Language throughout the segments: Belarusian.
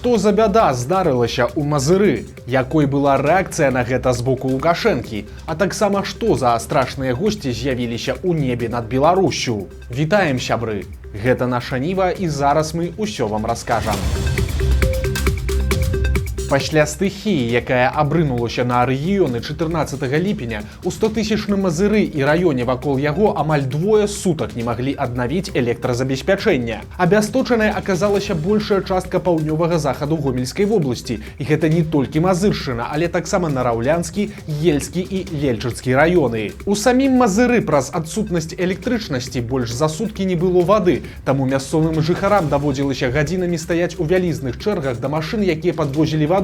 Што за бяда здарылася ў Мазыры? Якой была рэакцыя на гэта з боку Лукашэнкі? А таксама што за страшныя госці з'явіліся ў небе над Беларусю? Вітаем, сябры! Гэта наша Ніва, і зараз мы ўсё вам раскажам. Пасля стыхіі, якая абрынулася на рэгіёны 14 ліпеня, у 100-тысячным Мазыры і раёне вакол яго амаль двое сутак не маглі аднавіць электразабеспячэнне. Абясточаная аказалася большая частка паўднёвага захаду Гомельскай вобласці. І гэта не толькі Мазыршчына, але таксама Нараўлянскі, Ельскі і Лельчыцкі раёны. У самім Мазыры праз адсутнасць электрычнасці больш за суткі не было вады, таму мясцовым жыхарам даводзілася гадзінамі стаяць у вялізных чэргах да машын, якія падвозілі воду.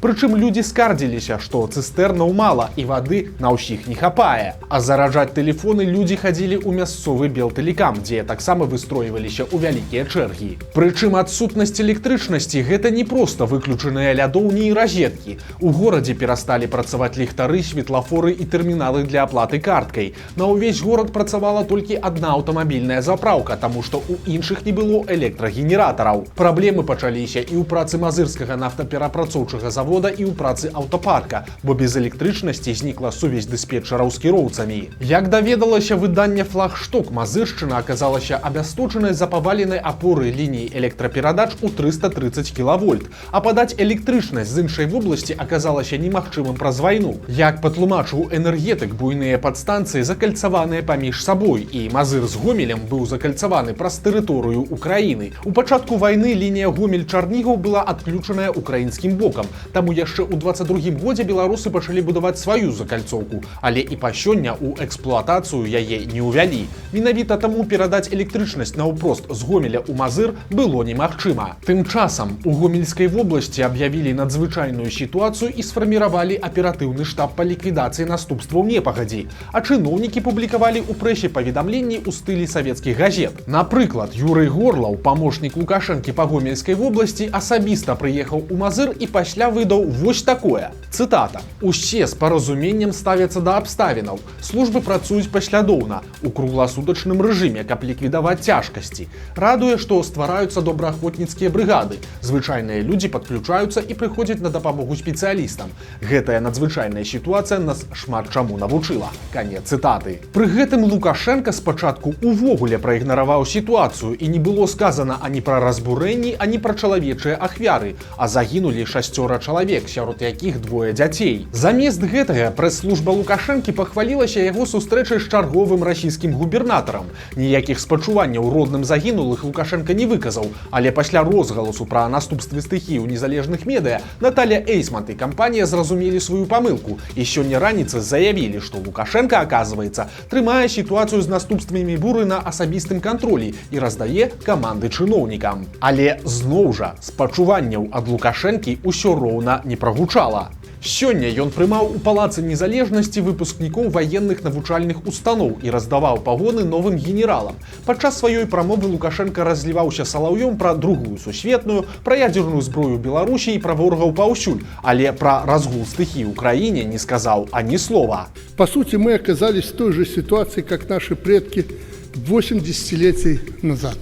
Прычым людзі скардзіліся, што цыстэрнаў мала і вады на ўсіх не хапае. А зараджаць тэлефоны людзі хадзілі ў мясцовы Белтэлекам, дзе таксама выстройваліся ў вялікія чэргі. Прычым адсутнасць электрычнасці гэта не проста выключаныя лядоўні і разеткі. У горадзе перасталі працаваць ліхтары, светлафоры і тэрміналы для аплаты карткай. На ўвесь горад працавала толькі адна аўтамабільная запраўка, таму што ў іншых не было электрагенератараў. Праблемы пачаліся і ў працы мазырскага нафтаперапрацоўчага завода і ў працы аўтапарка, бо без электрычнасці знікла сувязь дыспетчараў з кіроўцамі. Як даведалася выданне «Флагшток», Мазыршчына аказалася абясточанай за паваленай апоры ліній электраперадач у 330 кВт, а падаць электрычнасць з іншай вобласці аказалася немагчымым праз вайну. Як патлумачыў энергетык, буйныя падстанцыі закальцаваныя паміж сабой, і Мазыр з Гомелем быў закальцаваны праз тэрыторыю Украіны. У пачатку вайны лінія Гомель-Чарнігаў была адключаная украінскім бокам. Таму яшчэ ў 22-м годзе беларусы пачалі будаваць сваю закальцоўку, але і па сёння ў эксплуатацыю яе не ўвялі. Менавіта таму перадаць электрычнасць наўпрост з Гомеля ў Мазыр было немагчыма. Тым часам у Гомельскай вобласці аб'явілі надзвычайную сітуацыю і сфарміравалі аператыўны штаб па ліквідацыі наступстваў непагадзі, а чыноўнікі публікавалі ў прэсе паведамленні ў стылі савецкіх газет. Напрыклад, Юрый Горлаў, памочнік Лукашэнкі па Гомельскай вобласці, асабіста прыехаў у Мазыр і пасля выдаў вось такое. Цытата. «Усе з паразуменнем ставяцца да абставінаў. Службы працуюць паслядоўна, у кругласутачным рэжыме, каб ліквідаваць цяжкасці. Радуе, што ствараюцца добраахвотніцкія брыгады. Звычайныя людзі падключаюцца і прыходзяць на дапамогу спецыялістам. Гэтая надзвычайная сітуацыя нас шмат чаму навучыла». Канец цытаты. Пры гэтым Лукашенка спачатку увогуле праігнараваў сітуацыю, і не было сказана ані пра разбурэнні, ані пра чалавечыя ахвяры, а загінулі 6 чалавек, сярод якіх двое дзяцей. Замест гэтага прэс-служба Лукашэнкі пахвалілася яго сустрэчай з чарговым расійскім губернатарам. Ніякіх спачуванняў родным загінулых Лукашенка не выказаў, але пасля розгаласу пра наступствы стыхіі ў незалежных медыа Наталля Эйсмант і кампанія зразумелі сваю памылку і сёння раніцай заявілі, што Лукашенка, аказваецца, трымае сітуацыю з наступствамі буры на асабістым кантролі і раздае каманды чыноўнікам. Але зноў жа спачуванняў ад Лукашэнкі усё роўна не прагучала. Сёння ён прымаў у палацы незалежнасці выпускнікоў ваенных навучальных устаноў і раздаваў пагоны новым генералам. Падчас сваёй прамовы Лукашенка разліваўся салаўём пра другую сусветную, пра ядзерную зброю Беларусі і пра ворагаў паўсюль, але пра разгул стыхіі ў краіне не сказаў ані слова. По сути, мы оказались в той же ситуации, как наши предки 8 десятилетий назад.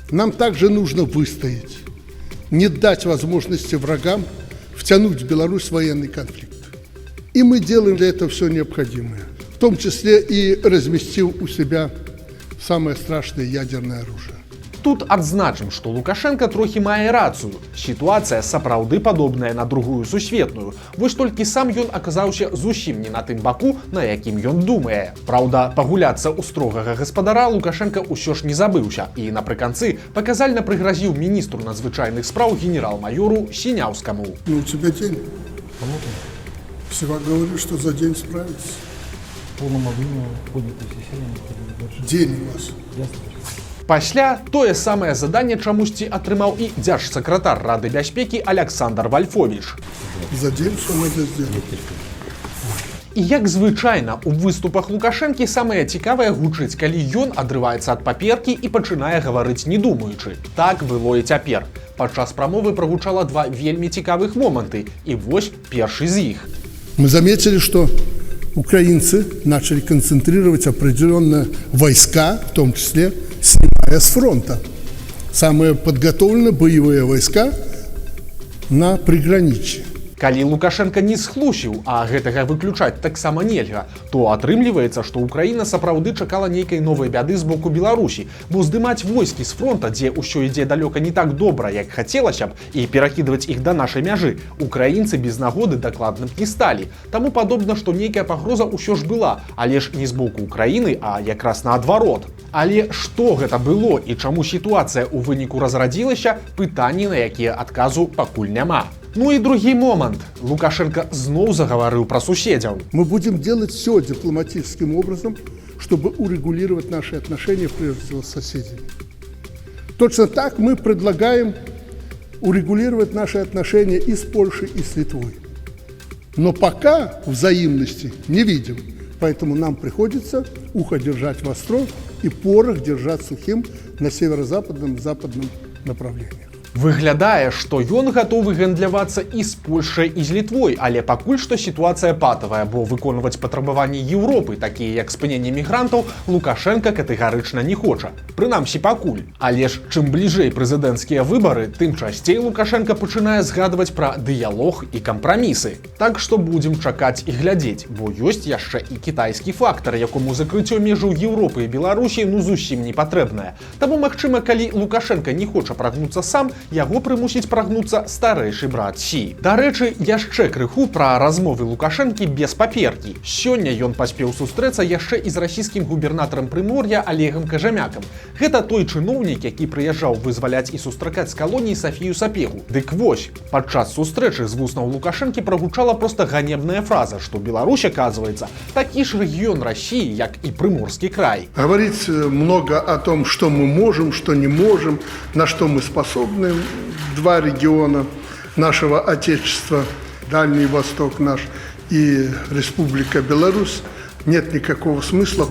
Нам также нужно выстоять, не дать возможности врагам втянуть в Беларусь военный конфликт. И мы делаем для этого все необходимое, в том числе и разместив у себя самое страшное ядерное оружие. Тут адзначым, што Лукашенка трохі мае рацыю. Сітуацыя сапраўды падобная на другую сусветную. Вось толькі сам ён аказаўся зусім не на тым баку, на якім ён думае. Праўда, пагуляцца ў строгага гаспадара Лукашенка ўсё ж не забыўся і напрыканцы паказальна прыгразіў міністру надзвычайных спраў генерал-майору Сіняўскаму. Ну, у тебя день. Всего говорю, что за день справится. День у вас. Пасля тое самае заданне чамусьці атрымаў і дзяржсакратар Рады бяспекі Аляксандр Вальфовіч. За день что надо сделать? І як звычайна, у выступах Лукашэнкі самае цікавае гучыць, калі ён адрываецца ад паперкі і пачынае гаварыць не думаючы. Так было і цяпер. Падчас прамовы прагучала два вельмі цікавых моманты, і вось першы з іх. Мы заметили, что украинцы начали концентрировать определенные войска, в том числе снимая с фронта. самые подготовленные боевые войска на приграничье. Калі Лукашенко не схлусіў, а гэтага выключаць таксама нельга, то атрымліваецца, што Украіна сапраўды чакала нейкай новай бяды з боку Беларусі, бо здымаць войскі з фронта, дзе ўсё ідзе далёка не так добра, як хацелася б, і перакідваць іх да нашай мяжы, украінцы без нагоды дакладна б не сталі. Таму падобна, што нейкая пагроза ўсё ж была, але ж не з боку Украіны, а якраз наадварот. Але што гэта было і чаму сітуацыя ў выніку разрадзілася, пытанні, на якія адказу пакуль няма. Ну и другі момент. Лукашенко зноў загаварыў пра суседзяў. Мы будем делать все дипломатическим образом, чтобы урегулировать наши отношения, прежде всего, с соседями. Точно так мы предлагаем урегулировать наши отношения и с Польшей, и с Литвой. Но пока взаимности не видим. Поэтому нам приходится ухо держать востро и порох держать сухим на северо-западном и западном направлениях. Выглядае, што ён гатовы гандлявацца і з Польшай, і з Літвой, але пакуль што сітуацыя патавая, бо выконваць патрабаванні Еўропы, такія як спыненне мігрантаў, Лукашенко катэгарычна не хоча. Прынамсі пакуль. Але ж чым бліжэй прэзідэнцкія выбары, тым часцей Лукашенко пачынае згадваць пра дыялог і кампрамісы. Так што будзем чакаць і глядзець, бо ёсць яшчэ і кітайскі фактар, якому закрыццё межаў Еўропы і Беларусі зусім не патрэбнае. Таму, магчыма, калі Лукашенко не хоча прагнуцца сам, яго прымусіць прагнуцца старэйшы брат Сі. Дарэчы, яшчэ крыху пра размовы Лукашэнкі без паперкі. Сёння ён паспеў сустрэцца яшчэ і з расійскім губернатарам Прымор'я Олегам Кажамякам. Гэта той чыноўнік, які прыязджаў вызваляць і сустракаць з калоніі Сафію Сапегу. Дык вось, падчас сустрэчы з вуснаў Лукашэнкі прагучала проста ганебная фраза, што Беларусь, оказывается, такі ж рэгіён Расіі, як і Прыморскі край. Говорить много о том, что мы можем, что не можем, на что мы способны. Два региона нашего Отечества, Дальний Восток наш и Республика Беларусь, нет никакого смысла.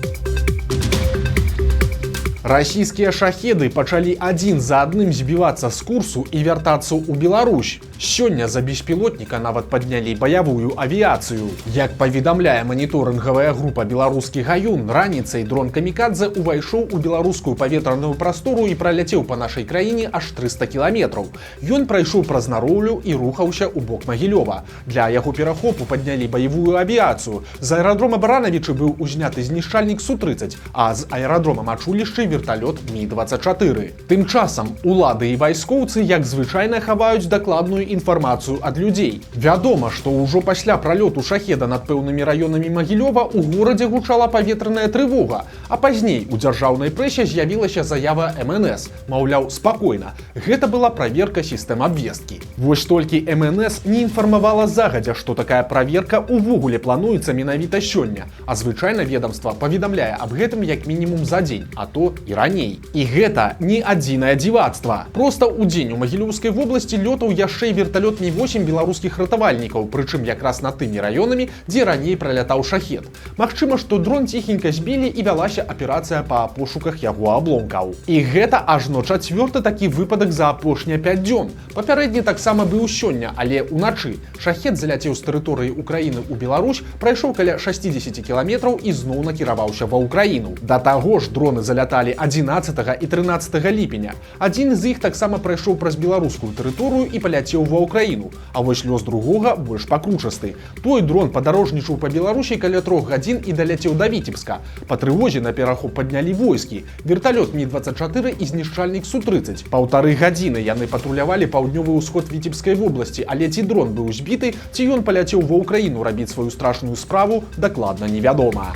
Расійскія шахеды пачалі адзін за адным збівацца з курсу і вяртацца ў Беларусь. Сёння за беспілотніка нават паднялі баявую авіяцыю. Як паведамляе маніторынгавая група «Беларускі гаюн», раніцай дрон «Камікадзе» увайшоў у беларускую паветраную прастору і праляцеў па нашай краіне аж 300 кіламетраў. Ён прайшоў праз Нароўлю і рухаўся ў бок Магілёва. Для яго перахопу паднялі баявую авіяцыю. З аэрадрома Баранавічы быў узняты знішчальнік Су-30, а з аэрадрома Мачулішчы верталёт Мі-24. Тым часам улады і вайскоўцы, як звычайна, хаваюць дакладную інфармацыю ад людзей. Вядома, што ўжо пасля пралёту шахеда над пэўнымі раёнамі Магілёва ў горадзе гучала паветраная трывога, а пазней у дзяржаўнай прэсе з'явілася заява МНС. Маўляў, спакойна. Гэта была праверка сістэм абвесткі. Вось толькі МНС не інфармавала загадзя, што такая праверка ўвогуле плануецца менавіта сёння, а звычайна ведамства паведамляе аб гэтым як мінімум за дзень, а то і раней. І гэта не адзінае дзівацтва. Проста ў дзень у Магілёўскай вобласці лётаў яшчэ і верталёт Мі-8 беларускіх ратавальнікаў, прычым якраз над тымі раёнамі, дзе раней пралятаў шахед. Магчыма, што дрон ціхенька збілі і вялася аперацыя па пошуках яго абломкаў. І гэта ажно чацвёрты такі выпадак за апошнія 5 дзён. Папярэдні таксама быў сёння, але ўначы. Шахед заляцеў з тэрыторыі Украіны ў Беларусь, прайшоў каля 60 кіламетраў і зноў накіраваўся ва Ўкраіну. Да таго ж дроны заляталі 11 і 13 ліпеня. Адзін з іх таксама прайшоў праз беларускую тэрыторыю і паляцеў ва Ўкраіну. А вось лёс другога больш пакручасты. Той дрон падарожнічаў па Беларусі каля 3 гадзін і даляцеў да Віцебска. Па трывозе на перахоп паднялі войскі. Верталёт Мі-24 і знішчальнік Су-30. 1,5 гадзіны яны патрулявалі паўднёвы ўсход Віцебскай вобласці, але ці дрон быў збіты, ці ён паляцеў ва Ўкраіну рабіць сваю страшную справу, дакладна невядома.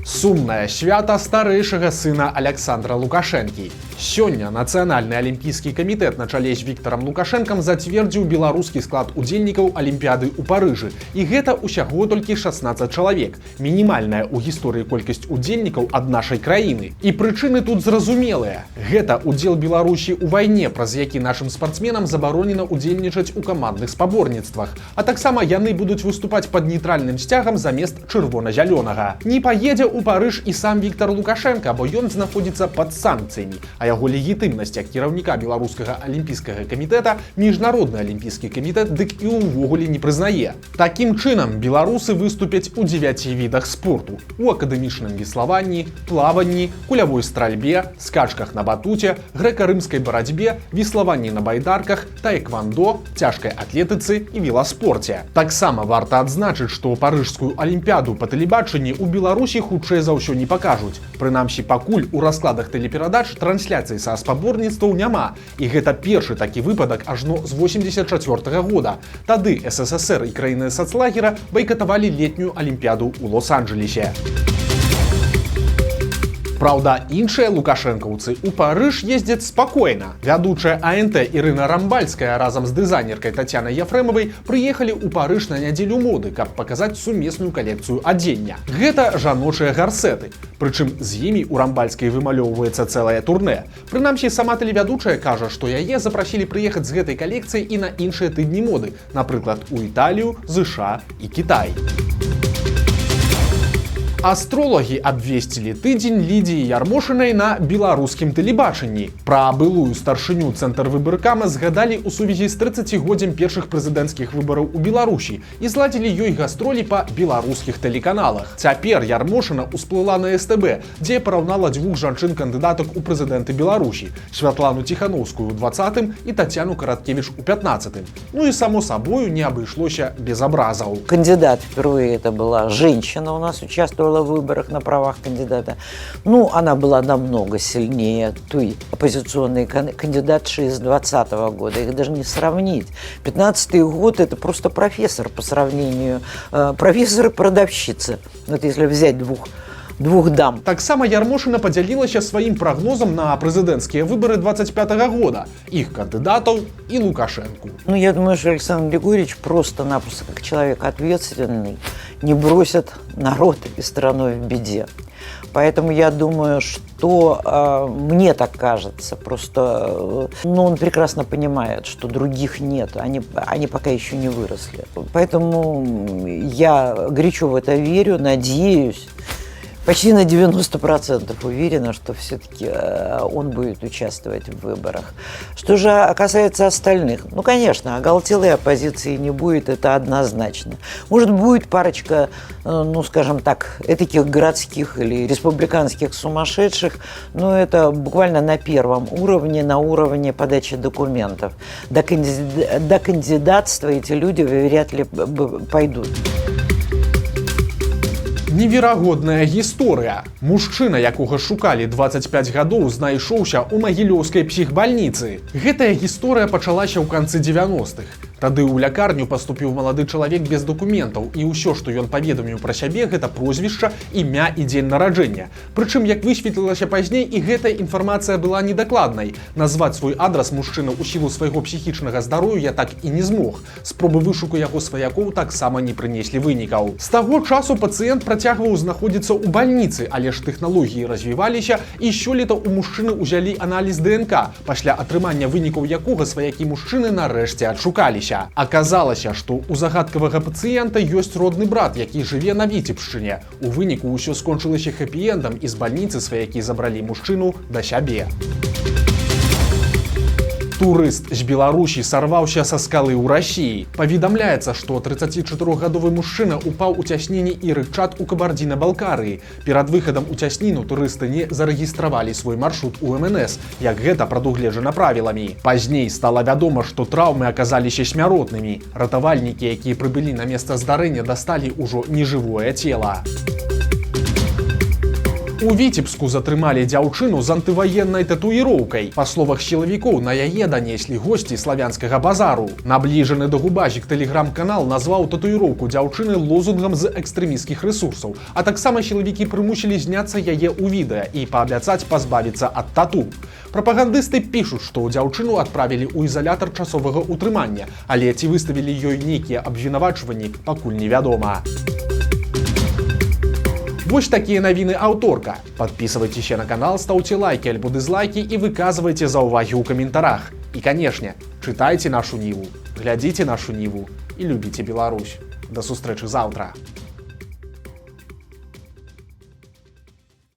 Сумнае свята старэйшага сына Александра Лукашэнкі. Сёння Нацыянальны алімпійскі камітэт на чале з Віктарам Лукашэнкам зацвердзіў беларускі склад удзельнікаў Алімпіяды ў Парыжы. І гэта ўсяго толькі 16 чалавек. Мінімальная ў гісторыі колькасць удзельнікаў ад нашай краіны. І прычыны тут зразумелыя. Гэта удзел Беларусі ў вайне, праз які нашым спартсменам забаронена удзельнічаць у камандных спаборніцтвах. А таксама яны будуць выступаць пад нейтральным сцягам замест чырвона-зялёнага. Не паедзе ў Парыж і сам Віктар Лукашэнка, бо ён знаходзіцца пад санкцыямі. А а яго легітымнасць як кіраўніка беларускага алімпійскага камітэта міжнародны алімпійскі камітэт дык і ўвогуле не прызнае. Такім чынам беларусы выступяць у 9 відах спорту: у акадэмічным веславанні, плаванні, кулявой стральбе, скачках на батуце, грэка-рымскай барацьбе, веславанні на байдарках, таэквандо, цяжкай атлетыцы і веласпорце. Таксама варта адзначыць, што парыжскую алімпіяду па тэлебачанні ў Беларусі хутчэй за ўсё не пакажуць. Прынамсі, пакуль у раскладах тэлеперадач трансляцыі са спаборніцтваў няма. І гэта першы такі выпадак ажно з 84 года. Тады СССР і краіны сацлагера байкатавалі летнюю алімпіяду ў Лос-Анджелесе. Праўда, іншыя лукашэнкаўцы ў Парыж ездзяць спакойна. Вядучая АНТ Ірына Рамбальская разам з дызайнеркай Тацянай Яфрэмавай прыехалі ў Парыж на нядзелю моды, каб паказаць сумесную калекцыю адзення. Гэта жаночыя гарсеты. Прычым з імі ў Рамбальскай вымалёўваецца цэлае турнэ. Прынамсі, сама тэлевядучая кажа, што яе запрасілі прыехаць з гэтай калекцыяй і на іншыя тыдні моды, напрыклад, у Італію, ЗША і Кітай. Астролагі абвесцілі тыдзень Лідіі Ярмошынай на беларускім тэлебачанні. Пра былую старшыню Цэнтр выбаркама згадалі ў сувязі з 30годдзям першых прэзідэнцкіх выбараў у Беларусі і зладзілі ёй гастролі па беларускіх тэлеканалах. Цяпер Ярмошына ўсплыла на СТБ, дзе параўнала дзвюх жанчын-кандыдатак у прэзідэнты Беларусі: Святлану Ціханаўскую ў 20-м і Тацяну Караткевіч у 15-м. Ну і само собою не абышлося без абразаў. Кандидат впервые это была женщина, у нас участвовала в выборах на правах кандидата. Ну, она была намного сильнее той оппозиционной кандидатши из 2020 года. Их даже не сравнить. 15-й год — это просто профессор по сравнению. Профессор и продавщица. Вот если взять двух дам. Таксама Ярмошына падзялілася сваім прагнозам на прэзідэнцкія выбары 25-го года, іх кандыдатаў і Лукашэнку. Ну, я думаю, что Александр Григорьевич просто-напросто, как человек ответственный, не бросит народ и страну в беде. Поэтому я думаю, что мне так кажется, просто он прекрасно понимает, что других нет, они пока еще не выросли. Поэтому я горячо в это верю, надеюсь, почти на 90% уверена, что все-таки он будет участвовать в выборах. Что же касается остальных? Ну, конечно, оголтелой оппозиции не будет, это однозначно. Может, будет парочка, ну, скажем так, этаких городских или республиканских сумасшедших, но это буквально на первом уровне, на уровне подачи документов. До кандидатства эти люди вряд ли пойдут. Неверагодная гісторыя. Мужчына, якога шукалі 25 гадоў, знайшоўся ў магілёўскай псіхбальніцы. Гэтая гісторыя пачалася ў канцы 90-х. Тады ў лякарню паступіў малады чалавек без дакументаў, і ўсё, што ён паведаміў пра сябе, гэта прозвішча, імя і дзень нараджэння. Прычым, як высветлілася пазней, і гэтая інфармацыя была недакладнай. Назваць свой адрас мужчыны ў сілу свайго псіхічнага здароўя я так і не змог. Спробы вышуку яго сваякоў таксама не прынеслі вынікаў. З таго часу пацыент працягваў знаходзіцца ў бальніцы, але ж тэхналогіі развіваліся, і сёлета ў мужчыны ўзялі аналіз ДНК, пасля атрымання вынікаў якога сваякі мужчыны нарэшце адшукаліся. Аказалася, што у загадкавага пацыента ёсць родны брат, які жыве на Віцебшчыне. У выніку ўсё скончылася хэпі-эндам, і з бальніцы сваякі забралі мужчыну да сябе. Турыст з Беларусі сарваўся са скалы ў Расіі. Паведамляецца, што 34-гадовы мужчына упаў у цясніне і рычат у Кабардзіна-Балкарыі. Перад выхадам у цясніну турысты не зарэгістравалі свой маршрут у МНС, як гэта прадугледжана правіламі. Пазней стала вядома, што траўмы аказаліся смяротнымі. Ратавальнікі, якія прыбылі на месца здарэння, дасталі ўжо нежывое цела. У Віцебску затрымалі дзяўчыну з антываеннай татуіроўкай. Па словах сілавікоў, на яе данеслі госці славянскага базару. Набліжаны да губазік тэлеграм-канал назваў татуіроўку дзяўчыны лозунгам з экстрэмісцкіх рэсурсаў, а таксама сілавікі прымусілі зняцца яе ў відэа і паабяцаць пазбавіцца ад тату. Прапагандысты пішуць, што дзяўчыну адправілі ў ізалятар часовага ўтрымання, але ці выставілі ёй нейкія абвінавачванні, пакуль невядома. Вось такія навіны аўторка. Падпісывайцеся на канал, стаўце лайкі альбо дызлайкі і выказвайце заўвагі ў каментарах. І, канешне, чытайце нашу Ніву, глядзіце нашу Ніву і любіце Беларусь. Да сустрэчы заўтра.